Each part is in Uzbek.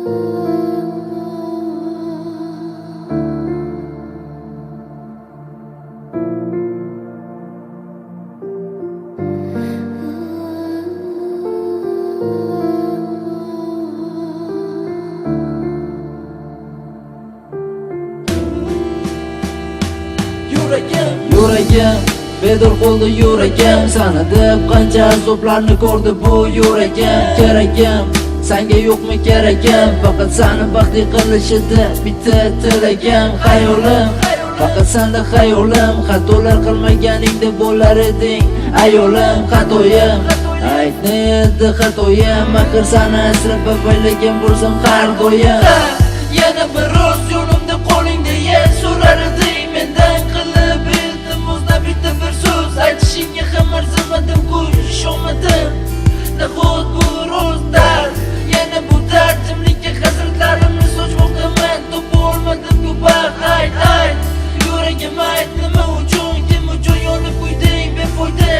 Yuragim bedor bo'ldi yuragim, sana deb qancha azoblarni ko'rdi bu yuragim. Keragim senga yo'qmi keragim, faqat seni baxtli qilishida bitta tilagim. Xayolim faqat senda xayolim, xatolar qilmaganingda bo'lar eding ayolim. Xatoyim aytni edi xatoyim, axir seni asrab avaylagan bo'lsam har doim. Yana bir roz yo'limda qo'lingda yer so'rar eding mendan, qilib iltimosda bitta bir so'z aytishingga ham arzimadim, ko'risholmadim. Nahot bu roz dard, yana bu dard, jimlikka hasratlarimni sochmoqdaman, topa olmadim bu baxt. Ayt yuragim ayt, nima uchun, kim uchun yonib qo'yding befoyda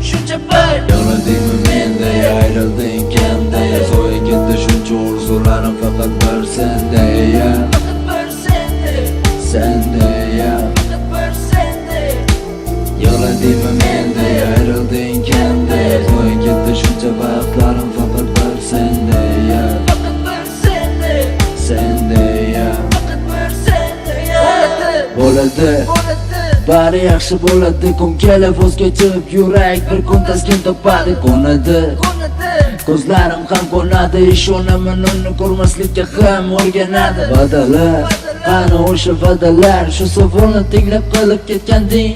shuncha payt? Yo'ladingmi menda, ayrilding kimda, zo'ya ketdi shuncha orzularim faqat bir sendaya, faqat bir sendaya, faqat bir sendaya. Yo'ladingmi menda, ayrilding kimda, zo'ya ketdi shuncha vaqtlarim faqat bir sendaya, faqat bir sendaya, faqat bir sendaya. Bo'ladi bari yaxshi bo'ladi, kun kelib voz kechib yurak bir kun taskin topadi. Qo'nadi ko'zlarim ham qo'nadi, ishonaman uni ko'rmaslikka ham o'rganadi. Va'dalar qani o'sha va'dalar, shu savolni tinglab qilib ketganding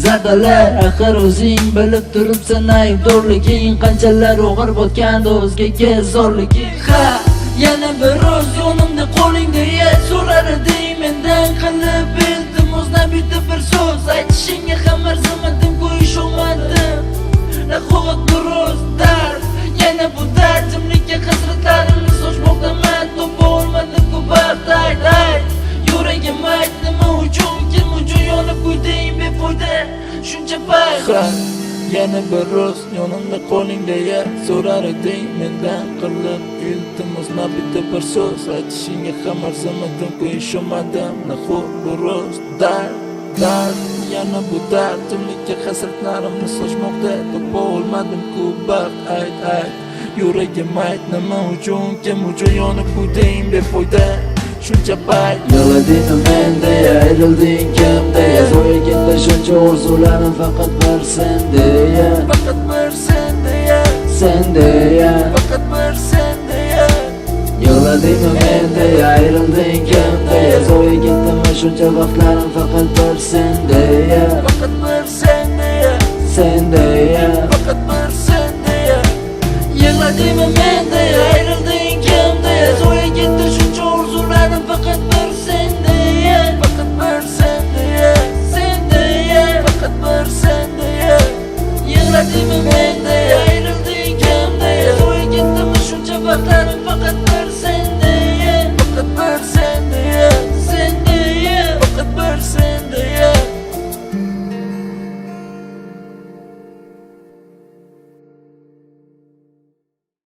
zardalar. Axir o'zing bilib turibsan aybdorliging, qanchalar og'ir botgandi o'zgaga zorliging. Yana bir roz yonimda qo'lingda yer so'rar eding mendan, qilib iltimosda bitta bir so'z aytishingga ham arzimadim, ko'risholmadim. Nahot bu roz dard, yana bu dard, jimlikka hasratlarimni sochmoqdaman, topa olmadim ku baxt. Ayt yuragim ayt, nima uchun, kim uchun yonib qo'yding befoyda shuncha payt? Yana bir roz yonimda qo'lingda yer so'rar eding mendan, qilib iltimosda bitta bir so'z aytishingga ham arzimadim, ko'risholmadim. Nahot bu roz dard, yana bu dard, jimlikka hasratlarimni sochmoqda, topa olmadim ku baxt. Ayt yuragim ayt, nima uchun, kim uchun yonib qo'yding befoyda shuncha payt? Yo'ladingmi menda, ayrilding kimda, zo'ya ketdi shuncha orzularim faqat bir sendaya, faqat bir sendaya, faqat bir sendaya. Yo'ladingmi menda, ayrilding kimda, zo'ya ketdimi shuncha vaqtlarim faqat bir sendaya, faqat bir sendaya.